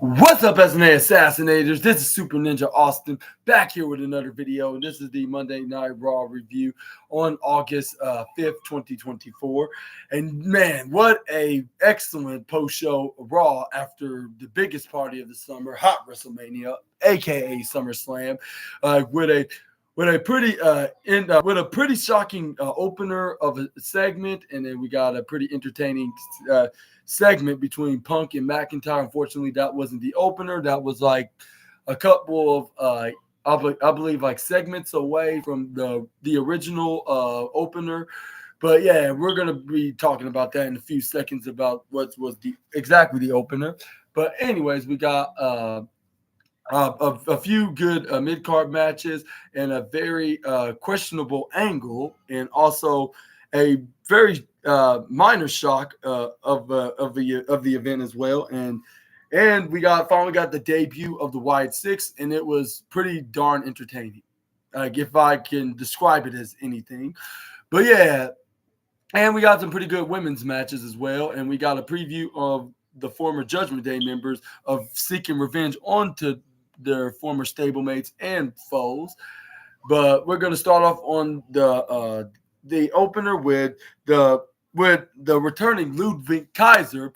What's up, SNA Assassinators? This is Super Ninja Austin back here with another video, and this is the Monday Night Raw review on August 5th, 2024. And man, what a excellent post-show Raw after the biggest party of the summer, Hot WrestleMania, aka SummerSlam, with a pretty shocking opener of a segment, and then we got a pretty entertaining segment between Punk and McIntyre. Unfortunately, that wasn't the opener. That was like a couple of I believe like segments away from the original opener. But yeah, we're gonna be talking about that in a few seconds about what was exactly the opener. But anyways, we got a few good mid card matches and a very questionable angle, and also a very minor shock of the event as well. And we finally got the debut of the Wyatt Six, and it was pretty darn entertaining, like if I can describe it as anything. But yeah, and we got some pretty good women's matches as well, and we got a preview of the former Judgment Day members of seeking revenge onto their former stablemates and foes. But we're going to start off on the opener with the returning Ludwig Kaiser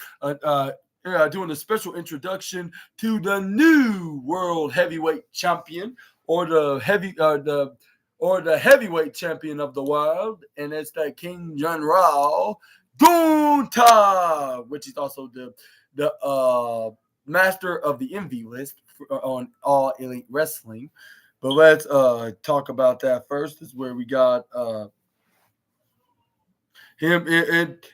doing a special introduction to the new world heavyweight champion, or the heavyweight champion of the world, and it's the King General Gunta, which is also the master of the envy list on All Elite Wrestling. But let's talk about that first. This is where we got him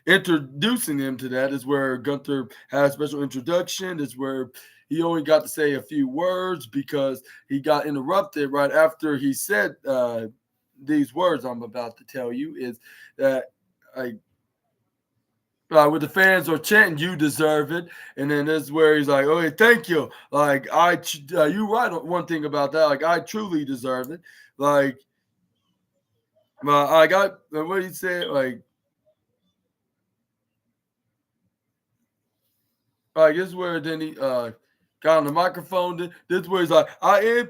introducing him to that. Is where Gunther had a special introduction. Is where he only got to say a few words because he got interrupted right after he said these words I'm about to tell you. Is that with the fans are chanting, "You deserve it," and then this is where he's like, "Okay, thank you." Like you right on one thing about that. Like I truly deserve it. Like, I got what he said. Like this is where then he got on the microphone. This is where he's like, "I am."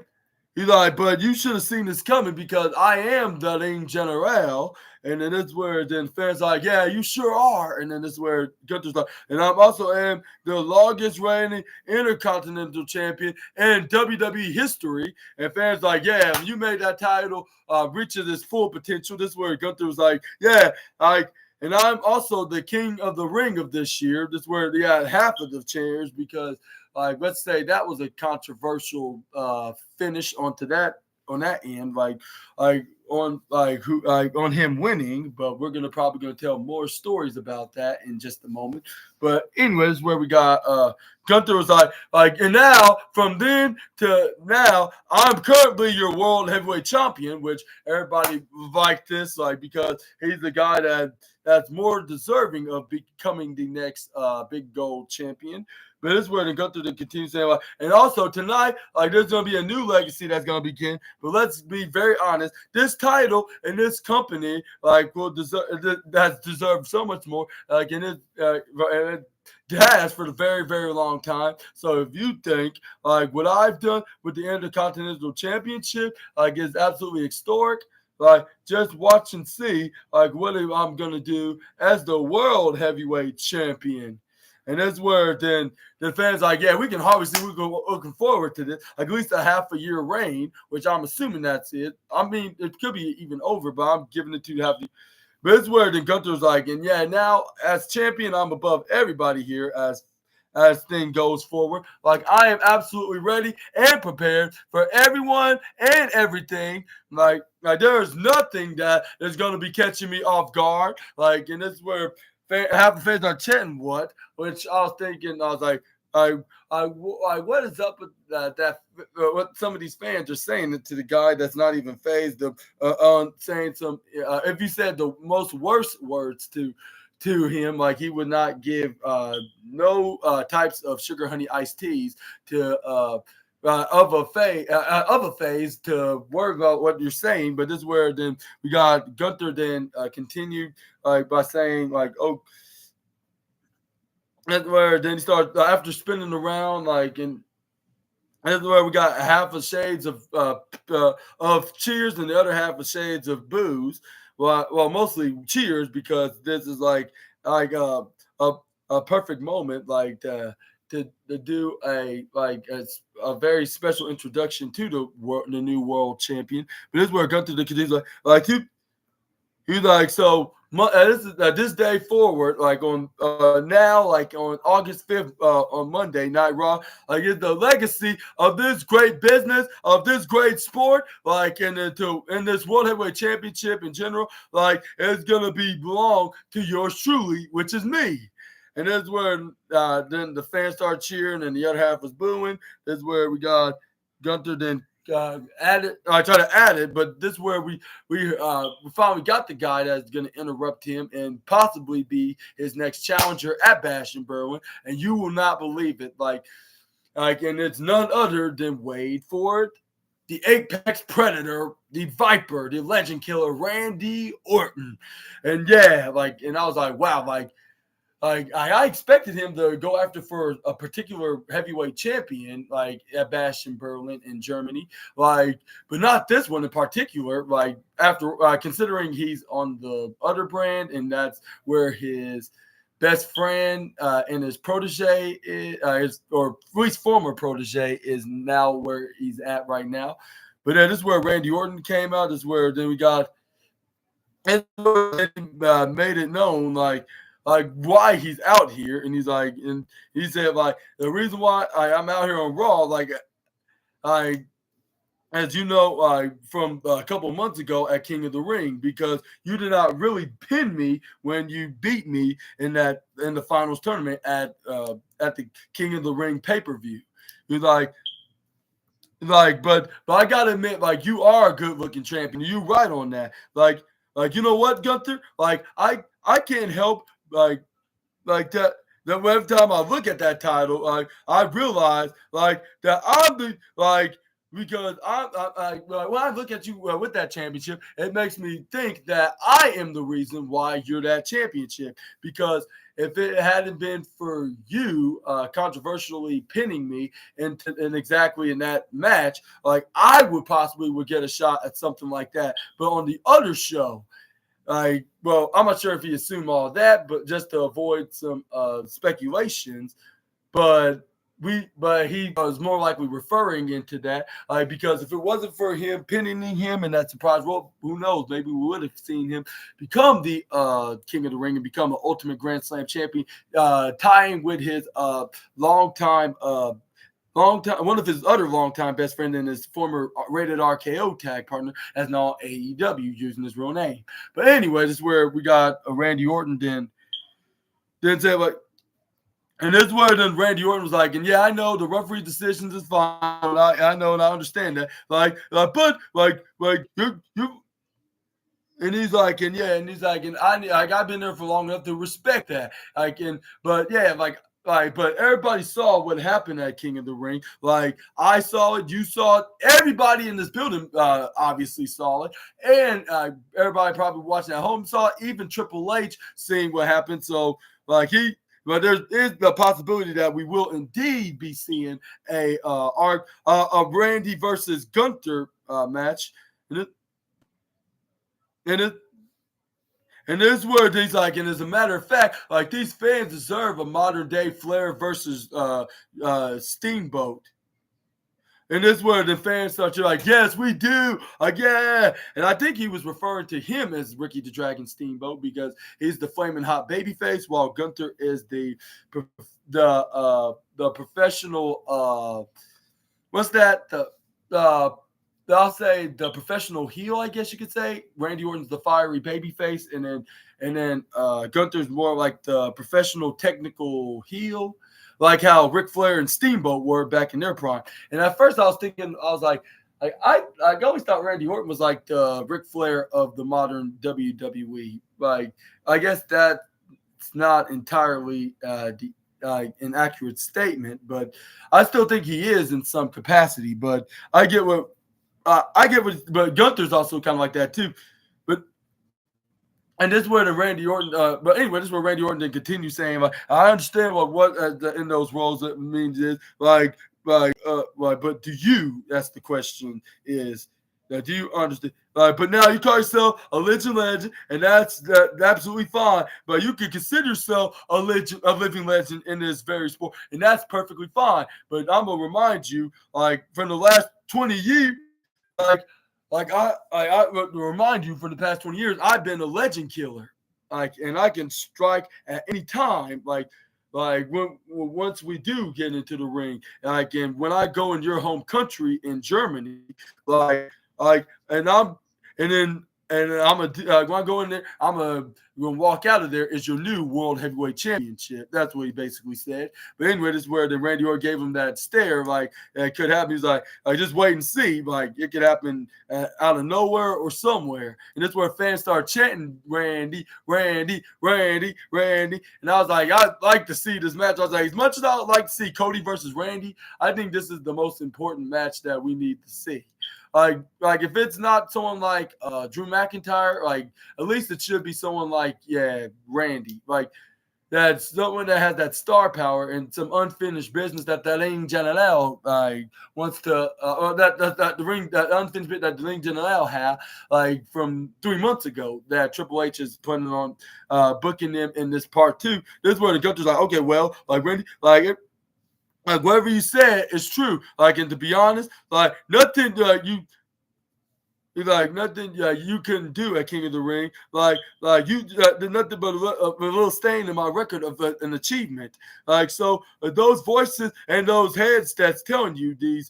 He's like, "But you should have seen this coming because I am the King General." And then this is where then fans are like, "Yeah, you sure are." And then this is where Gunther's like, "And I'm also am the longest reigning Intercontinental Champion in WWE history." And fans like, "Yeah, you made that title reach its full potential." This is where Gunther was like, "Yeah, like." And I'm also the king of the ring of this year. This is where they had half of the chairs because, like, let's say that was a controversial finish on that end, on him winning. But we're probably gonna tell more stories about that in just a moment. But anyways, where we got Gunther was like, and now from then to now, I'm currently your world heavyweight champion, which everybody liked this, like, because he's the guy that's more deserving of becoming the next big gold champion. But this is where the Gunther to continue saying, like, and also tonight, like, there's gonna be a new legacy that's gonna begin. But let's be very honest, this title and this company, like, will that's deserved so much more. Like, and it has for the very, very long time. So if you think like what I've done with the Intercontinental Championship, like, is absolutely historic, like, just watch and see, like, what I'm gonna do as the world heavyweight champion. And that's where then the fans like, yeah, we can obviously we're looking forward to this, like at least a half a year reign, which I'm assuming that's it. I mean, it could be even over, but I'm giving it to half the. But it's where then Gunther's like, and yeah, now as champion, I'm above everybody here as thing goes forward. Like, I am absolutely ready and prepared for everyone and everything. Like there is nothing that is going to be catching me off guard. Like, and this is where half the fans are chanting what, which I was thinking, I was like, what is up with that? What some of these fans are saying to the guy that's not even phased on saying some. If you said the most worst words to him, like he would not give no types of sugar honey iced teas to of a phase to worry about what you're saying. But this is where then we got Gunther then continued by saying like, oh, That's where then he started after spinning around like and that's where we got half a shades of cheers and the other half of shades of booze. Well, mostly cheers because this is like a a perfect moment like to do a very special introduction to the new world champion. But this is where Gunther the he's he's like, so this day forward, like on now, like on August 5th, on Monday Night Raw, like it's the legacy of this great business, of this great sport, like in this World Heavyweight Championship in general, like it's gonna be belong to yours truly, which is me. And that's where then the fans start cheering and the other half was booing. That's where we got Gunther then add it. I try to add it, but this is where we finally got the guy that's going to interrupt him and possibly be his next challenger at Bash and Berwin. And you will not believe it, and it's none other than Wade Ford, the Apex Predator, the Viper, the Legend Killer, Randy Orton. And yeah, and I was like, wow, I expected him to go after for a particular heavyweight champion, like at Bash in Berlin in Germany, but not this one in particular. Like after considering he's on the other brand, and that's where his best friend and his protege, or at least former protege, is now where he's at right now. But then this is where Randy Orton came out. This is where then we got and made it known like why he's out here, and he said like the reason why I'm out here on Raw, I as you know from a couple of months ago at King of the Ring, because you did not really pin me when you beat me in the finals tournament at the King of the Ring pay-per-view. He's but I gotta admit, like you are a good looking champion. You right on that. You know what, Gunther? I can't help that every time I look at that title, I realize that I'm the because when I look at you with that championship, it makes me think that I am the reason why you're that championship. Because if it hadn't been for you controversially pinning me in exactly in that match, I would get a shot at something like that. But on the other show, well, I'm not sure if he assumed all that, but just to avoid some speculations, but he was more likely referring into that, because if it wasn't for him pinning him in that surprise, well, who knows? Maybe we would have seen him become the King of the Ring and become an Ultimate Grand Slam champion, tying with his longtime one of his other longtime best friend and his former Rated RKO tag partner as now AEW using his real name. But anyway, this is where we got Randy Orton then said and this is where then Randy Orton was like, and yeah, I know the referee decisions is fine. I know and I understand that. But you and he's like, and yeah, and he's like, and I've been there for long enough to respect that. But yeah, but everybody saw what happened at King of the Ring. I saw it, you saw it, everybody in this building obviously saw it, and everybody probably watching at home saw it, even Triple H seeing what happened. So but there is the possibility that we will indeed be seeing a Randy versus Gunther match. And it and this is where these and as a matter of fact, these fans deserve a modern day Flair versus Steamboat. And this is where the fans start yes, we do. Yeah. And I think he was referring to him as Ricky the Dragon Steamboat because he's the flaming hot babyface, while Gunther is the professional what's that? I'll say the professional heel, I guess you could say. Randy Orton's the fiery babyface, and then Gunther's more like the professional technical heel, like how Ric Flair and Steamboat were back in their prime. And at first, I was thinking, I was I always thought Randy Orton was like the Ric Flair of the modern WWE. I guess that's not entirely an accurate statement, but I still think he is in some capacity. But I get what. But Gunther's also kind of like that too. But And this is where the Randy Orton, but anyway, this is where Randy Orton then continues saying, like, I understand what in those roles it means is like, but do you? That's the question. Is do you understand? But now you call yourself a legend, and that's absolutely fine. But you can consider yourself a living legend in this very sport, and that's perfectly fine. But I'm gonna remind you, like from the last 20 years, like I remind you, for the past 20 years, I've been a legend killer. Like, and I can strike at any time. Like when once we do get into the ring, like, and when I go in your home country in Germany, like, and I'm when I go in there, I'm gonna walk out of there as your new world heavyweight championship. That's what he basically said. But anyway, this is where the Randy Orton gave him that stare, like it could happen. He's like, just wait and see. Like it could happen out of nowhere or somewhere. And that's where fans start chanting, Randy, Randy, Randy, Randy. And I was like, I'd like to see this match. I was like, as much as I would like to see Cody versus Randy, I think this is the most important match that we need to see. Like if it's not someone like Drew McIntyre, like at least it should be someone like Randy, like that's someone that has that star power and some unfinished business that ring general wants to that the ring that unfinished bit that the ring general had like from 3 months ago that Triple H is putting on booking them in this part 2. This is where the Gunther's like, okay, well, like Randy, like whatever you said is true. Like, and to be honest, like nothing nothing you couldn't do at King of the Ring. Like you there's nothing but a little stain in my record of an achievement. Like so, those voices and those heads that's telling you these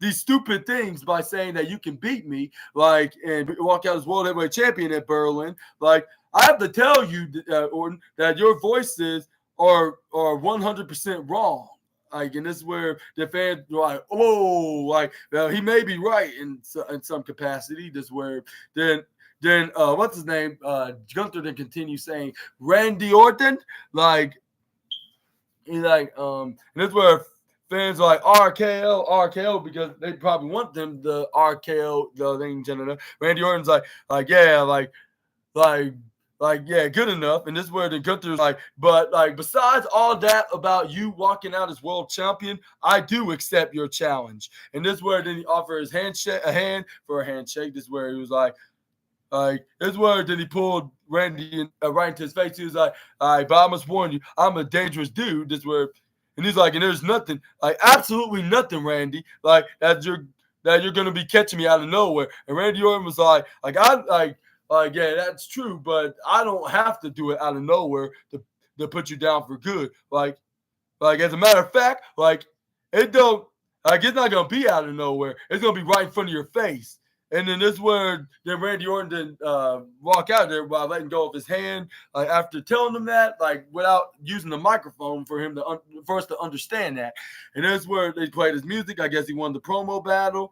stupid things by saying that you can beat me, like, and walk out as world heavyweight champion at Berlin. Like I have to tell you, Orton, that your voices are 100% wrong. Like, and this is where the fans are like, oh, like he may be right in some capacity. This is where then what's his name? Gunther then continues saying Randy Orton, like he's like and this is where fans are like RKO because they probably want them the RKO the thing general. Randy Orton's like yeah like yeah, good enough. And this is where the Gunther's like, but like besides all that about you walking out as world champion, I do accept your challenge. And this is where then he offered his a hand for a handshake. This is where he was like this is where then he pulled Randy right into his face. He was like, all right, but I must warn you, I'm a dangerous dude. This is where, and he's like, and there's nothing, like absolutely nothing, Randy, like that you're gonna be catching me out of nowhere. And Randy Orton was like yeah, that's true, but I don't have to do it out of nowhere to put you down for good. Like as a matter of fact, like it don't like it's not gonna be out of nowhere. It's gonna be right in front of your face. And then this is where then Randy Orton didn't walk out there while letting go of his hand, like after telling him that, like without using the microphone for him for us to understand that. And this is where they played his music. I guess he won the promo battle.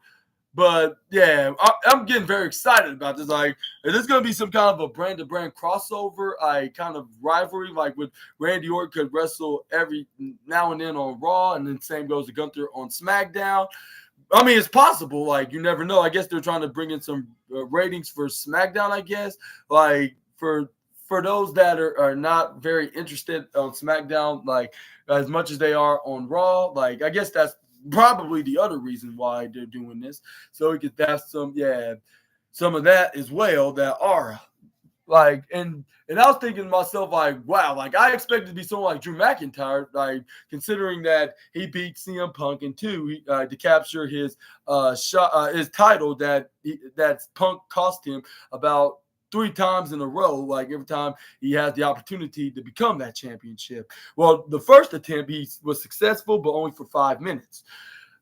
But yeah, I'm getting very excited about this. Like, is this going to be some kind of a brand-to-brand crossover, kind of rivalry, like with Randy Orton could wrestle every now and then on Raw, and then same goes to Gunther on SmackDown. I mean, it's possible. Like, you never know. I guess they're trying to bring in some ratings for SmackDown. I guess, like for those that are not very interested on SmackDown, like as much as they are on Raw. Like, I guess that's probably the other reason why they're doing this, so we could have some of that as well, that aura. Like, and I was thinking to myself, like, wow, like I expected to be someone like Drew McIntyre, like considering that he beat CM Punk and to capture his his title that Punk cost him about 3 times in a row, like every time he has the opportunity to become that championship. Well, the first attempt he was successful, but only for 5 minutes.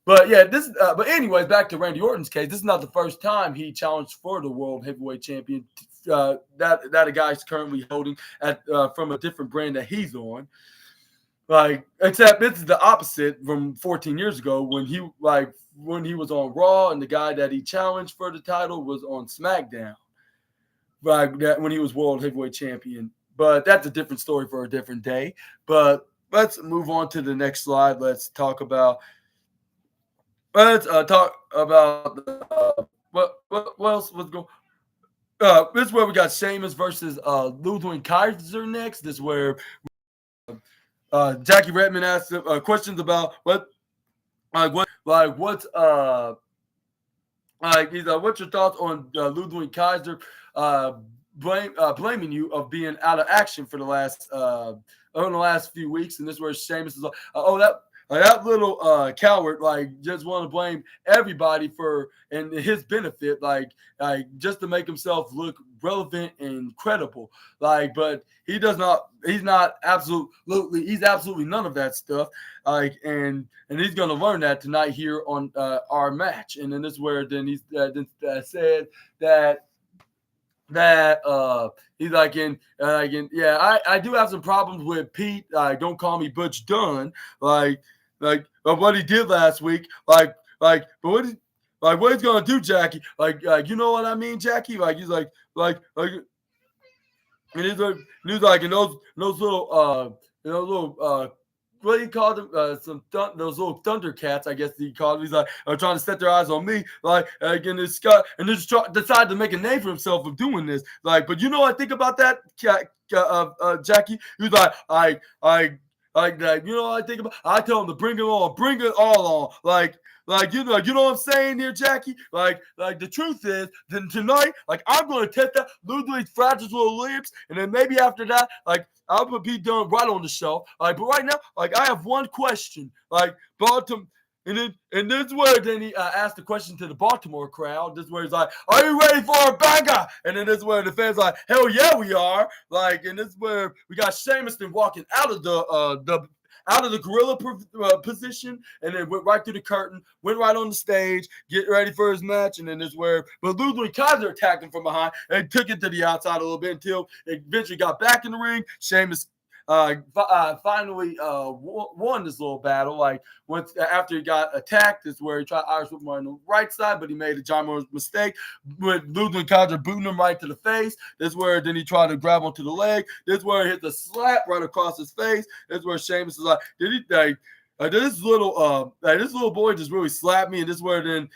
But yeah, but anyways, back to Randy Orton's case. This is not the first time he challenged for the world heavyweight champion that a guy's currently holding at from a different brand that he's on. Like, except it's the opposite from 14 years ago when he was on Raw and the guy that he challenged for the title was on SmackDown. Right, that when he was world heavyweight champion. But that's a different story for a different day. But let's move on to the next slide. Let's talk about what else was going. this is where we got Sheamus versus Ludwig Kaiser next. This is where Jackie Redmond asked questions about what's your thoughts on Ludwig Kaiser blaming you of being out of action for the last few weeks, and this is where Sheamus is like, that little coward, like, just want to blame everybody for and his benefit, like just to make himself look relevant and credible. Like, but he does not. He's not absolutely. He's absolutely none of that stuff. Like, and he's gonna learn that tonight here on our match. And then this is where then he's said that he's like I do have some problems with Pete. Don't call me Butch Dunn. Like what he did last week. But what he's gonna do, Jackie? You know what I mean, Jackie? Like he's like and he's like in those little what do you call them? Those little Thundercats, I guess he called them. He's like, are trying to set their eyes on me, and this guy, and just decided to make a name for himself of doing this. Like, but you know what I think about that, Jackie? He was like that. You know what I think about? I tell him to bring it on, bring it all on. You know what I'm saying here, Jackie? Like the truth is, then tonight, I'm gonna test that Ludwig's fragile little lips, and then maybe after that, I'm gonna be done right on the show. But right now, I have one question. Baltimore, and this is where then he asked the question to the Baltimore crowd. This is where he's like, "Are you ready for a banger?" And then this is where the fans are like, "Hell yeah, we are!" And this is where we got Sheamus then walking out of the gorilla position, and then went right through the curtain, went right on the stage, get ready for his match, and then this is where, but Ludwig Kaiser attacked him from behind and took it to the outside a little bit until it eventually got back in the ring. Sheamus finally won this little battle. Once after he got attacked, is where he tried Irish whip him on the right side, but he made a giant mistake with Ludwig Kaiser booting him right to the face. This is where then he tried to grab onto the leg. This is where he hit the slap right across his face. This is where Sheamus is like, did he this little boy just really slapped me, and this is where then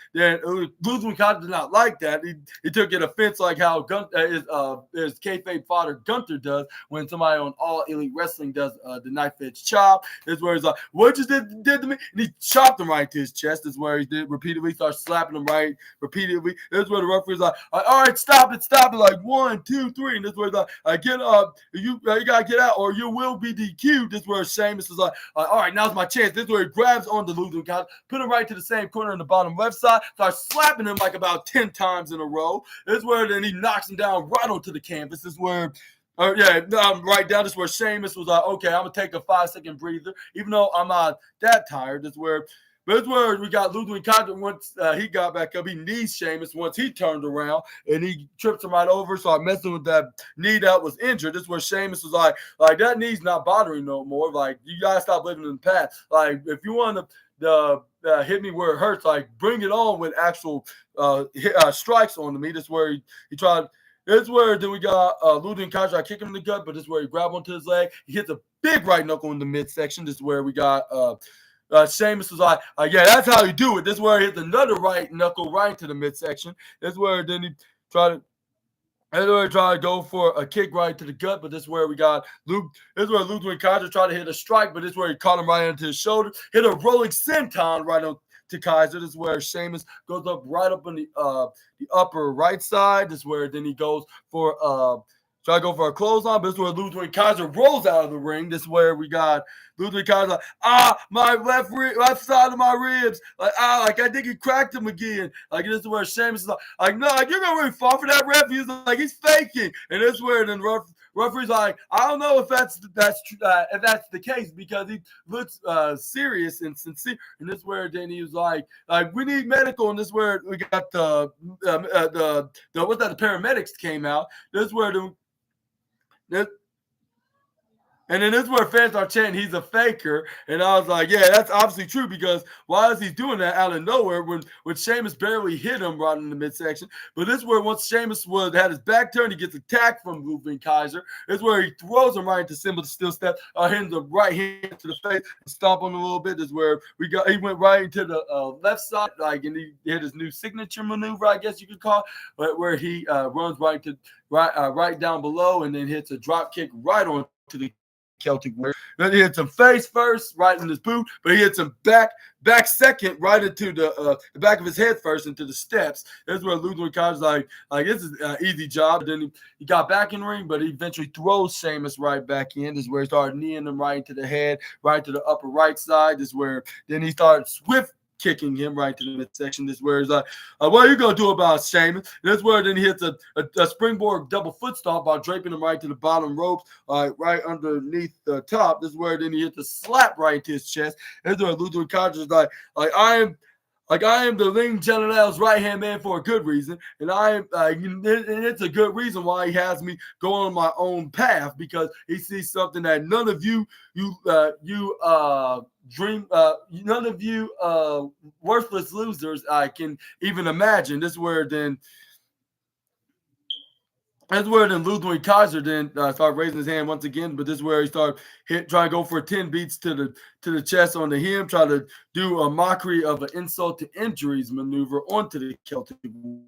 Ludwig Kaiser did not like that. He took it offense like how his kayfabe father Gunther does when somebody on All Elite Wrestling does the knife edge chop. This is where he's like, "What you did to me?" And he chopped him right to his chest. This is where he did repeatedly, start slapping him right repeatedly. This is where the referee's like, "All right, stop it, like 1, 2, 3." And this is where he's like, "Get up, you gotta get out, or you will be DQ'd." This is where Sheamus is like, "All right, now's my chance." This is where he grabs on the Ludwig Kaiser, put him right to the same corner in the bottom left side, starts slapping him about 10 times in a row. This is where then he knocks him down right onto the canvas. This is where, right down. This is where Sheamus was like, okay, I'm going to take a 5-second breather, even though I'm not that tired. This is where we got Ludwig Kaiser. Once he got back up, he knees Sheamus once he turned around, and he trips him right over, started messing with that knee that was injured. This is where Sheamus was like that knee's not bothering no more. You got to stop living in the past. If you want to hit me where it hurts, bring it on with actual strikes on me. This is where he tried. This is where then we got Ludwig Kaiser. I kick him in the gut, but this is where he grabbed onto his leg. He hits a big right knuckle in the midsection. This is where we got Sheamus was like, yeah, that's how you do it. This is where he hits another right knuckle right into the midsection. This is where then he tried to go for a kick right to the gut, but this is where we got Luke. This is where Ludwig Kaiser tried to hit a strike, but this is where he caught him right into his shoulder, hit a rolling senton right on to Kaiser. This is where Sheamus goes up right up on the upper right side. This is where then he goes for try to go for a clothesline, but this is where Ludwig Kaiser rolls out of the ring. This is where we got Ludwig Kaiser, my left side of my ribs. I think he cracked him again. This is where Sheamus is like, no, you're going to really fall for that ref. He's like, he's faking. And this is where then referee's like, I don't know if that's the case, because he looks serious and sincere. And this is where then he was like we need medical. And this is where we got the paramedics came out. This is where And then this is where fans are chanting, he's a faker. And I was like, yeah, that's obviously true because why is he doing that out of nowhere when Sheamus barely hit him right in the midsection? But this is where once Sheamus had his back turned, he gets attacked from Ludwig Kaiser. This is where he throws him right into Simba steel step, hitting the right hand to the face, and stomp him a little bit. This is where he went right into the left side, like, and he hit his new signature maneuver, I guess you could call it, but where he runs right down below and then hits a drop kick right onto the Celtic Warrior. Then he hits him face first, right in his boot, but he hits him back second, right into the back of his head first into the steps. That's where Ludwig Kaiser's like this is an easy job. But then he got back in the ring, but he eventually throws Sheamus right back in. This is where he started kneeing him right into the head, right to the upper right side. This is where then he started swift kicking him right to the midsection. This is where he's like, what are you going to do about Sheamus? This is where then he hits a springboard double foot stomp by draping him right to the bottom ropes, right underneath the top. This is where then he hits a slap right into his chest. This is where Ludwig Kaiser is like I am the Ring General's right-hand man for a good reason, and and it's a good reason why he has me go on my own path because he sees something that none of you none of you worthless losers can even imagine. This is where then. That's where then Ludwig Kaiser then started raising his hand once again, but this is where he started trying to go for 10 beats to the chest onto him, try to do a mockery of an insult to injuries maneuver onto the Celtic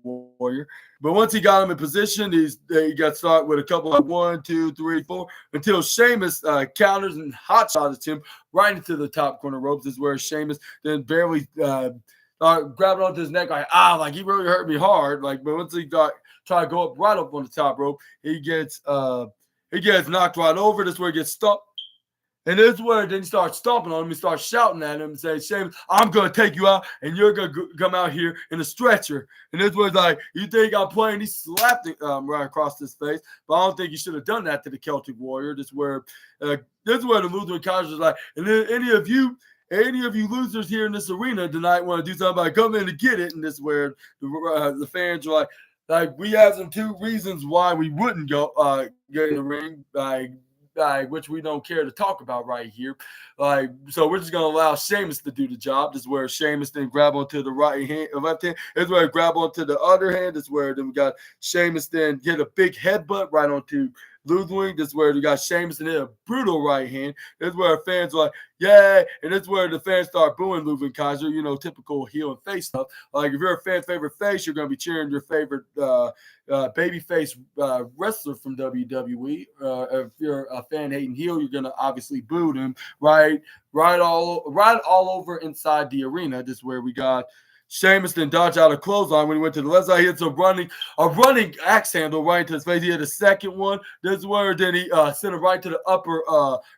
Warrior. But once he got him in position, he got started with a couple of 1, 2, 3, 4 until Sheamus counters and hot shots him right into the top corner ropes. This is where Sheamus then barely grabbing onto his neck like he really hurt me hard. But once he try to go up right up on the top rope, he gets knocked right over. This is where he gets stumped. And this is where then he starts stomping on him. He starts shouting at him and saying, Sheamus, I'm going to take you out, and you're going to come out here in a stretcher. And this was like, you think I'm playing? He slapped it right across his face. But I don't think he should have done that to the Celtic Warrior. This is where the Ludwig Kaiser is like, and then any of you losers here in this arena tonight want to do something about come in to get it. And this is where the fans are like we have some 2 reasons why we wouldn't go get in the ring, which we don't care to talk about right here. So we're just gonna allow Sheamus to do the job. This is where Sheamus then grab onto the left hand. This is where he grab onto the other hand. This is where then we got Sheamus then hit a big headbutt right onto Ludwig. This is where we got Sheamus and hit a brutal right hand. This is where fans are like, yeah, and this is where the fans start booing Ludwig Kaiser, typical heel and face stuff. Like if you're a fan favorite face, you're gonna be cheering your favorite babyface wrestler from WWE. If you're a fan hating heel, you're gonna obviously boo him right all over inside the arena. This is where we got Sheamus then dodged out a clothesline when he went to the left side. He hits a running axe handle right into his face. He hit a second one. This is where then he sent it right to the upper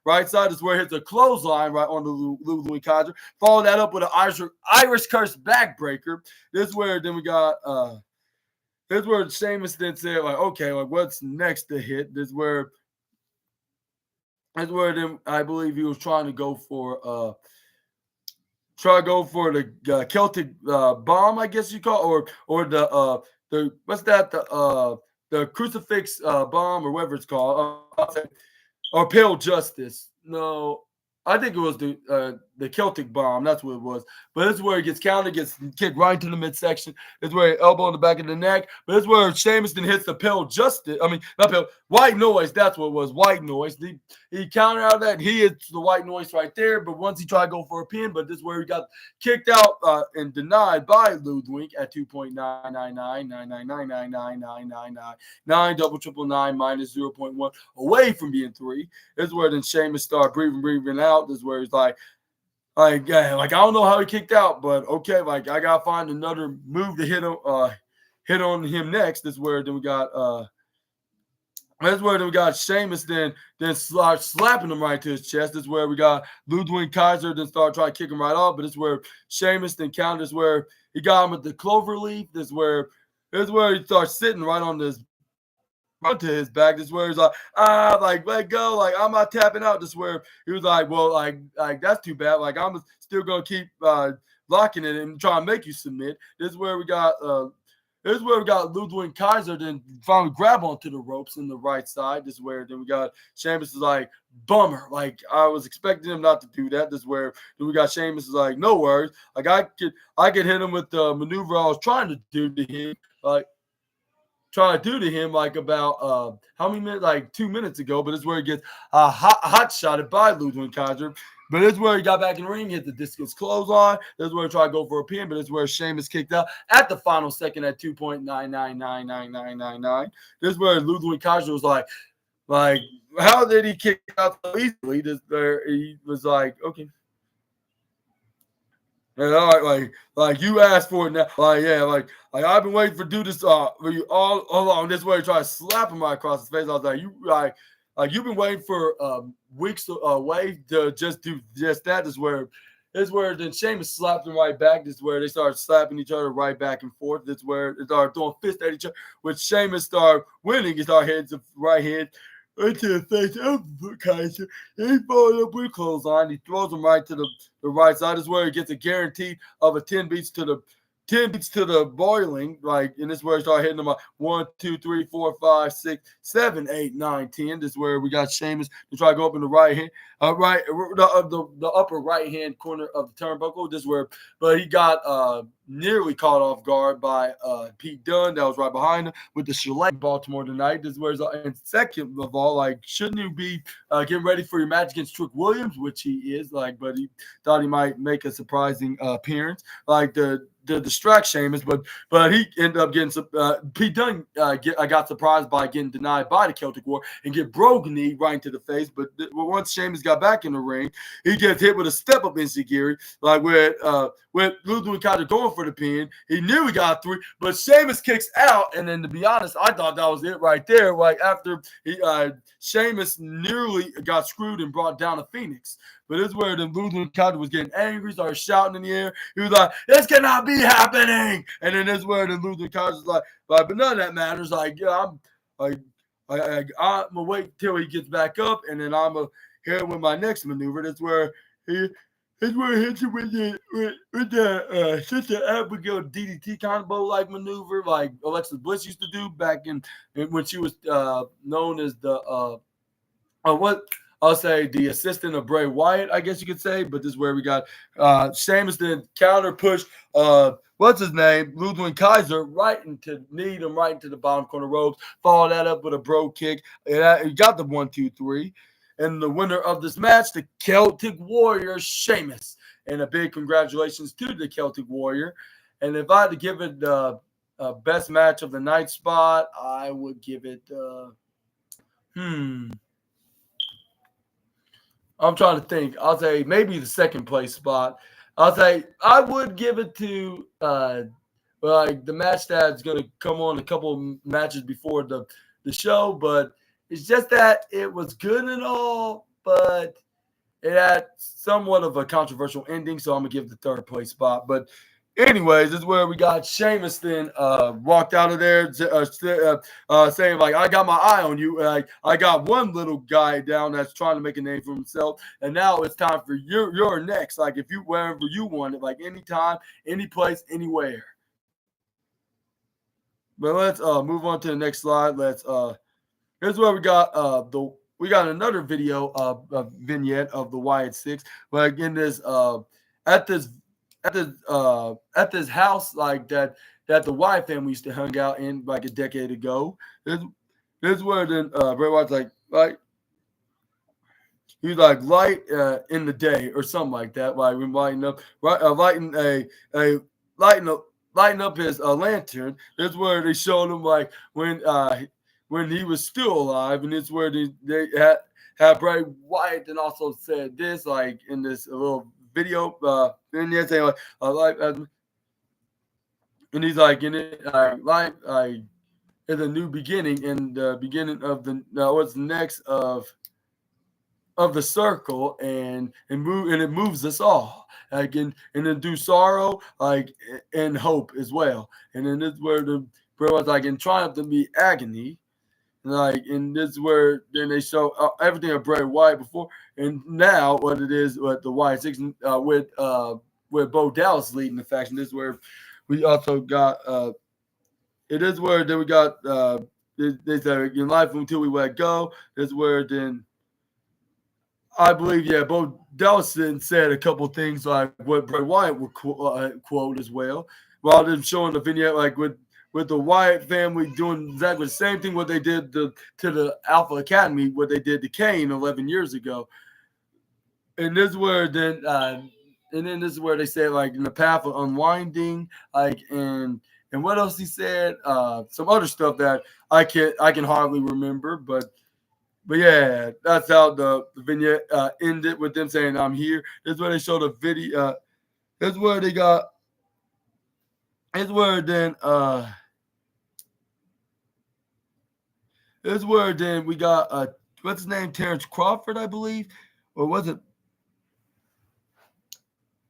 right side. This is where he hits a clothesline right on the Ludwig Kaiser. Follow that up with an Irish curse backbreaker. This is where then we got this is where Sheamus then said okay, what's next to hit? This is where then I believe he was trying to go for the Celtic bomb, I guess you call it, or the what's that, the crucifix bomb or whatever it's called, or pale justice. No, I think it was the Celtic bomb. That's what it was. But this is where he gets counted, gets kicked right into the midsection. This is where he elbow in the back of the neck. But this is where Sheamus then hits the pale justice. I mean, not pale, white noise. That's what it was, white noise. He countered out of that. He hits the white noise right there. But once he tried to go for a pin, but this is where he got kicked out and denied by Ludwig at 2.99999999999 double triple nine minus 0.1 away from being 3. This is where then Sheamus started breathing out. This is where he's like, I don't know how he kicked out, but okay, I gotta find another move to hit on him next. This is where then we got Sheamus then start slapping him right to his chest. This is where we got Ludwig Kaiser then start trying to kick him right off, but this is where Sheamus then counted. This is where he got him with the clover leaf. This is where he starts sitting right on this to his back. This is where he's like, let go, I'm not tapping out. This is where he was like, well, that's too bad. I'm still gonna keep locking it and trying to make you submit. This is where we got Here's where we got Ludwig Kaiser then finally grab onto the ropes in the right side. This is where then we got Sheamus is like, bummer. Like I was expecting him not to do that. This is where then we got Sheamus is like, no worries. Like I could hit him with the maneuver I was trying to do to him. Like about how many minutes? Like 2 minutes ago. But it's where he gets hot shotted by Ludwig Kaiser. But it's where he got back in the ring, hit the discus clothesline. This is where he tried to go for a pin, but it's where Sheamus kicked out at the final second at 2.9999999. This is where Ludwig Kaiser was like, how did he kick out so easily? He was like, okay. And all right, like you asked for it now. Like I've been waiting for do this for you all along. This way, try to slap him right across his face. I was like, you've been waiting for weeks away to just do just that. This is where then Sheamus slapped him right back. This is where they started slapping each other right back and forth. This is where they started throwing fists at each other. When Sheamus started winning, he started hitting the right hand into the face of Kaiser. He followed up with clothesline. He throws him right to the right side. This is where he gets a guarantee of a 10 beats to the boiling, and this is where he started hitting them up 1, 2, 3, 4, 5, 6, 7, 8, 9, 10. This is where we got Sheamus to try to go up in the right hand, the upper right hand corner of the turnbuckle. This is where, but he got nearly caught off guard by Pete Dunne that was right behind him with the Chalet Baltimore tonight. This is where he's and second of all, shouldn't you be getting ready for your match against Trick Williams, which he is, but he thought he might make a surprising appearance, the distract Sheamus, but he ended up getting Pete Dunne got surprised by getting denied by the Celtic War and get broken knee right into the face. But once Sheamus got back in the ring, he gets hit with a step up enzuigiri, with Ludwig Kaiser going for the pin. He knew he got 3, but Sheamus kicks out, and then to be honest, I thought that was it right there. After Sheamus nearly got screwed and brought down a Phoenix. But this is where the Ludwig Kaiser was getting angry, started shouting in the air. He was like, "This cannot be happening!" And then this is where the Ludwig Kaiser was like, but none of that matters. I'm gonna wait till he gets back up, and then I'm gonna hit him with my next maneuver. That's where he hits you with the Sister Abigail DDT combo maneuver, like Alexa Bliss used to do back in when she was known as the I'll say the assistant of Bray Wyatt, I guess you could say. But this is where we got Sheamus then counter push. What's his name? Ludwig Kaiser right into the bottom corner ropes. Follow that up with a bro kick. And he got the 1, 2, 3. And the winner of this match, the Celtic Warrior, Sheamus. And a big congratulations to the Celtic Warrior. And if I had to give it the best match of the night spot, I would give it I'm trying to think. I'll say maybe the second place spot. I'll say I would give it to the match that's going to come on a couple of matches before the show, but it's just that it was good and all, but it had somewhat of a controversial ending, so I'm going to give the third place spot. But anyways, this is where we got Sheamus then walked out of there saying, I got my eye on you. I got one little guy down that's trying to make a name for himself, and now it's time for your next. If you wherever you want it, anytime, any place, anywhere. But let's move on to the next slide. Here's where we got we got another video vignette of the Wyatt Six. But again, at this house that the Wyatt family used to hang out in a decade ago. This is where then Bray Wyatt's he's light in the day or something like that. When lighting up lighting up his lantern. This is where they showed him when he was still alive, and it's where they had Bray Wyatt then also said this in this little video, and they're saying and he's in it, life, is a new beginning, and the beginning of what's next of the circle, and it moves us all, and then through sorrow, and hope as well, and then this is where the Bray was in triumph to be agony. And this is where then they show everything of Bray Wyatt before, and now what it is with the Wyatt Six with Bo Dallas leading the faction. This is where we also got it is where then we got they said in life until we let go. Is where then I believe, yeah, Bo Delson said a couple things like what Bray Wyatt would quote as well, while them showing the vignette like with the Wyatt family doing exactly the same thing what they did to the Alpha Academy, what they did to Kane 11 years ago. And this is where then and then this is where they say like in the path of unwinding, like and what else he said? Some other stuff that I can hardly remember, but yeah, that's how the vignette ended with them saying, "I'm here." This is where they showed a video. This is where they got. This is where then. This is where then we got. What's his name? Terrence Crawford, I believe, or was it?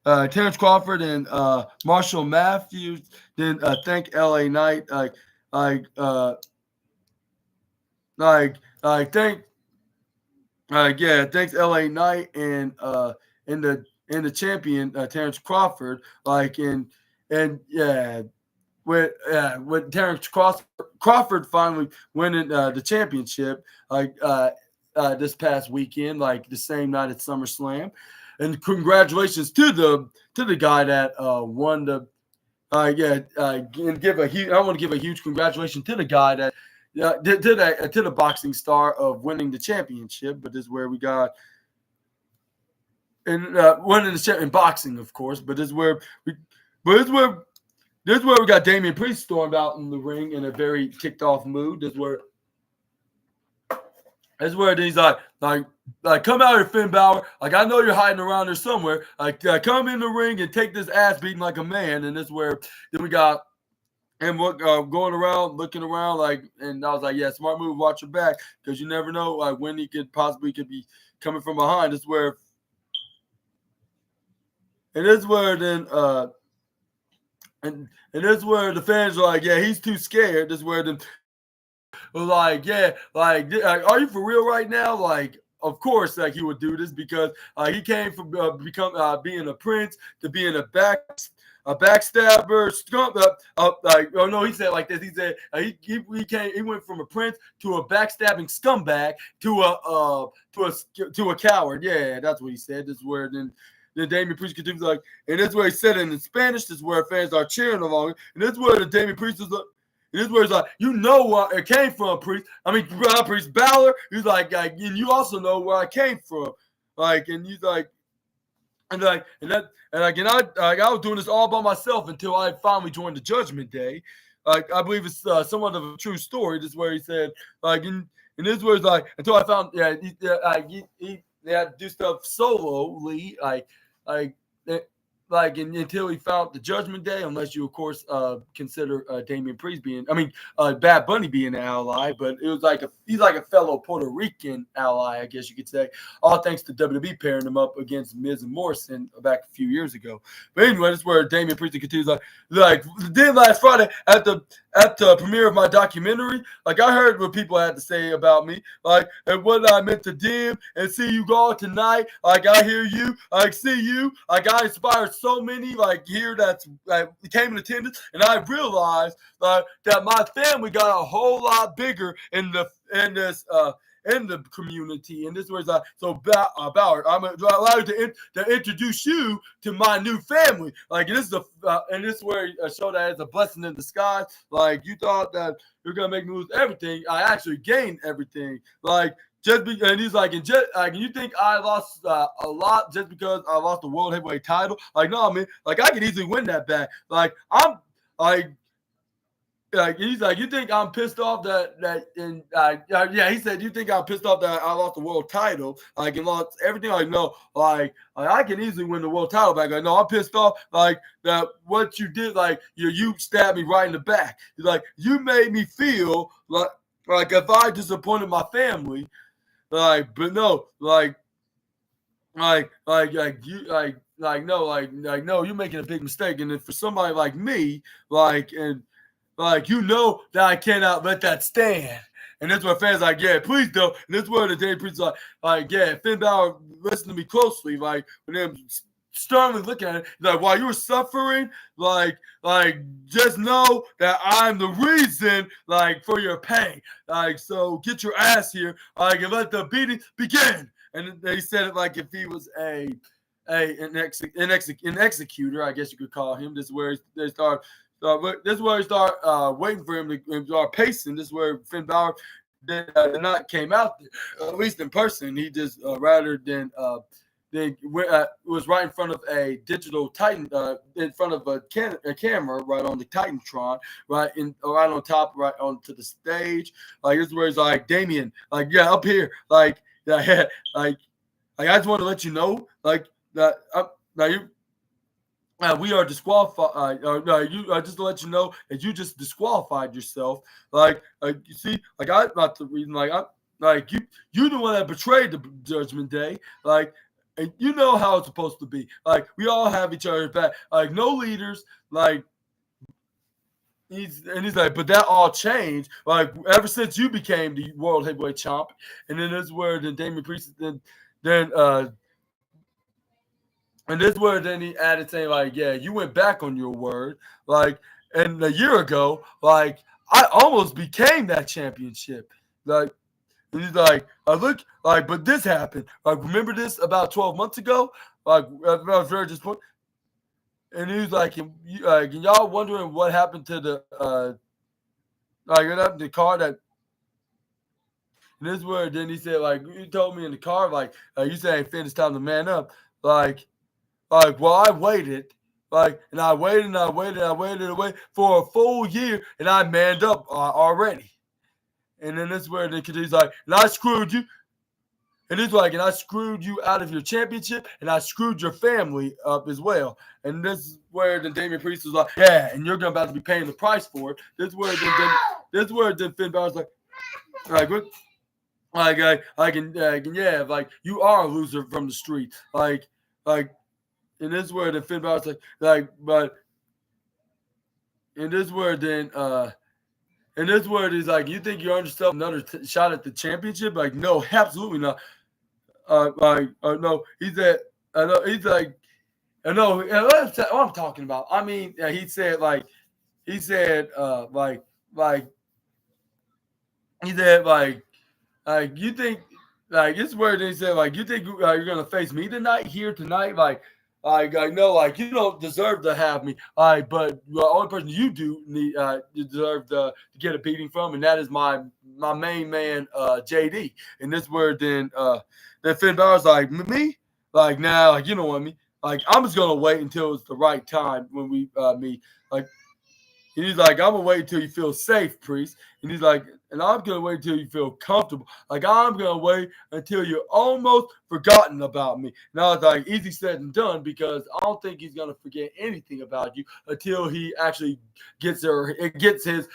Terrence Crawford and Marshall Matthews. Then thank L.A. Knight. Like, uh, thank yeah, thanks LA Knight and the champion Terrence Crawford. Like and yeah, with Terrence Crawford finally winning the championship like this past weekend, like the same night at SummerSlam. And congratulations to the guy that won the and give a huge. I want to give a huge congratulations to the guy that to the boxing star of winning the championship. But this is where we got and winning the champ in boxing, of course. But this is where we got Damian Priest stormed out in the ring in a very ticked off mood. This is where he's like come out here, Finn Balor. Like I know you're hiding around there somewhere. Like come in the ring and take this ass beating like a man. And this is where then we got. And going around, looking around, like, and I was like, yeah, smart move, watch your back, because you never know, like, when he could be coming from behind. This is where, and this is where then, and this is where the fans are like, yeah, he's too scared. This is where the was like, yeah, like, are you for real right now? Like, of course, like he would do this because he came from being a prince to being a backstabber, skunk like oh no, he said like this. He said he went from a prince to a backstabbing scumbag to a coward. Yeah, that's what he said. This is where then Damian Priest continues like, and this is where he said it in Spanish. This is where fans are cheering along, and this is where the Damian Priest is. And this is where he's like, you know where it came from, Priest. I mean, Priest Balor. He's like, and you also know where I came from, like, and he's like. And I was doing this all by myself until I finally joined the Judgment Day. Like I believe it's somewhat of a true story. This is where he said, like, and this is where it's like until I found, he had to do stuff solely, until he found the Judgment Day, unless you of course consider Damian Priest Bad Bunny being an ally, but it was like he's like a fellow Puerto Rican ally, I guess you could say. All thanks to WWE pairing him up against Miz and Morrison back a few years ago. But anyway, that's where Damian Priest continues like then last Friday at the premiere of my documentary, like I heard what people had to say about me, like and what I meant to them and see you go tonight. Like I hear you, like see you, like I inspired so many like here that's like came in attendance, and I realized that my family got a whole lot bigger in the community. And this was Ballard, I'm allowed to introduce you to my new family. Like this is and this is where I show that it's a blessing in disguise. Like you thought that you're gonna make me lose everything, I actually gained everything. Like and he's like, and you think I lost a lot just because I lost the world heavyweight title? Like no, man. Like I could easily win that back. Like I'm like he's like, you think I'm pissed off he said, you think I'm pissed off that I lost the world title, like and lost everything? Like no, like I can easily win the world title back. Like no, I'm pissed off like that what you did, like you stabbed me right in the back. He's like, you made me feel like if I disappointed my family, like but no, no, you're making a big mistake. And then for somebody like me, like you know that I cannot let that stand. And that's where fans like, yeah, please don't. And that's where the Damian Priest like, yeah, Finn Balor, listen to me closely. Like, with them sternly looking at it, like, while you're suffering, like just know that I'm the reason, like, for your pain. Like, so get your ass here, like, and let the beating begin. And they said it like if he was an executor, I guess you could call him. This is where they start. This is where he start waiting for him to start pacing. This is where Finn Balor did not came out there, at least in person. He just rather than was right in front of a digital Titan, in front of a camera, right on the Titantron, right on top, right onto the stage. Like, this is where he's like, Damien, like, yeah, up here, like, yeah, like I just want to let you know, like, that now you. We are disqualified. Just to let you know that you just disqualified yourself. Like you see, like, I'm not the reason. Like you the one that betrayed the Judgment Day. Like, and you know how it's supposed to be. Like, we all have each other's back. Like, no leaders. Like, he's like, but that all changed. Like, ever since you became the world heavyweight champ, and then this is where then Damian Priest then and this is where then he added saying, like, yeah, you went back on your word. Like, and a year ago, like, I almost became that championship. Like, and he's like, I look, like, but this happened. Like, remember this about 12 months ago? Like, I was very disappointed. And he was like, and y'all wondering what happened to the car that. And this is where then he said, like, you told me in the car, like, you saying, Finn, it's time to man up. Like, well, I waited, and I waited for a full year, and I manned up already. And then this is where he's like, and I screwed you. And he's like, and I screwed you out of your championship, and I screwed your family up as well. And this is where then Damian Priest was like, yeah, and you're about to be paying the price for it. This is where then Finn Balor's like, what? Yeah, like, you are a loser from the street. Like. And this is where the Finn Balor's and this is where then and this is where he's like, you think you earned yourself another shot at the championship? Like, no, absolutely not. No, he's like, I know what I'm talking about. I mean, he said you think, like, this is where they said, like, you think you're gonna face me tonight, like, no, like, you don't deserve to have me. But the only person you do need, you deserve to get a beating from, and that is my main man, JD. And this where then Finn Balor's like, me, like, now, like, you know what I mean? Like, I'm just gonna wait until it's the right time when we meet. Like, and he's like, I'm gonna wait until you feel safe, Priest. And he's like, and I'm gonna wait until you feel comfortable. Like, I'm gonna wait until you're almost forgotten about me. And I was like, easy said and done, because I don't think he's gonna forget anything about you until he actually gets his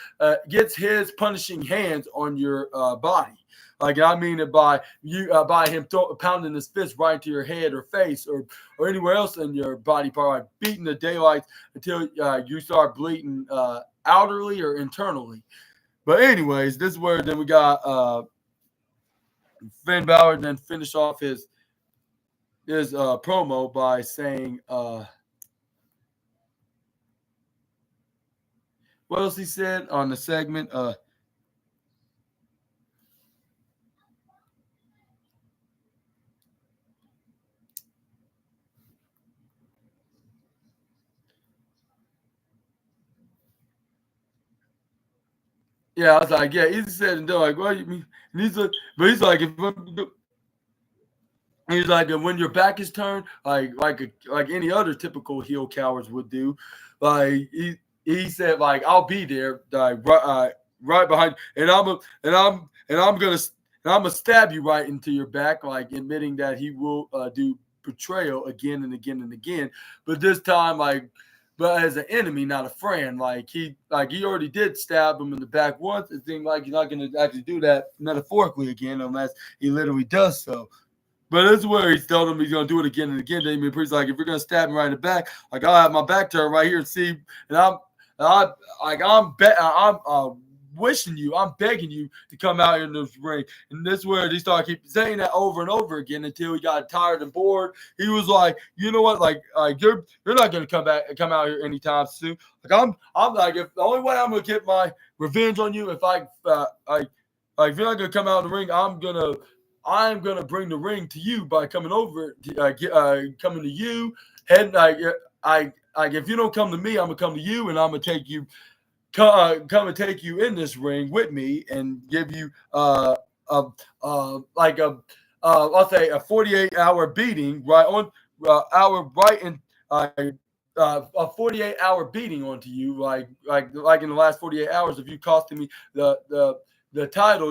punishing hands on your body. Like, I mean it by him pounding his fist right into your head or face or anywhere else in your body part, like beating the daylight until you start bleeding outwardly or internally. But anyways, this is where then we got Finn Balor then finish off his promo by saying what else he said on the segment. Yeah, I was like, yeah, easy said and done. Like, what do you mean? And he's like, he's like, and when your back is turned, like any other typical heel cowards would do, like he said, like, I'll be there, like, right behind, and I'm gonna stab you right into your back, like, admitting that he will do betrayal again and again and again, but this time, like, but as an enemy, not a friend. Like, he already did stab him in the back once. It seemed like he's not going to actually do that metaphorically again unless he literally does so. But this is where he's telling him he's going to do it again and again. Damian Priest, like, if you're going to stab me right in the back, like, I'll have my back turned right here and see. And I'm wishing you, I'm begging you to come out here in this ring. And this is where he started keep saying that over and over again until he got tired and bored. He was like, you know what, like you're not gonna come out here anytime soon. Like I'm like, if the only way I'm gonna get my revenge on you, if if you're not gonna come out in the ring, I'm gonna bring the ring to you by coming over, coming to you. And if you don't come to me, I'm gonna come to you, and I'm gonna take you, come and take you in this ring with me, and give you I'll say a 48-hour beating right on hour right in a 48-hour beating onto you, like in the last 48 hours of you costing me the title.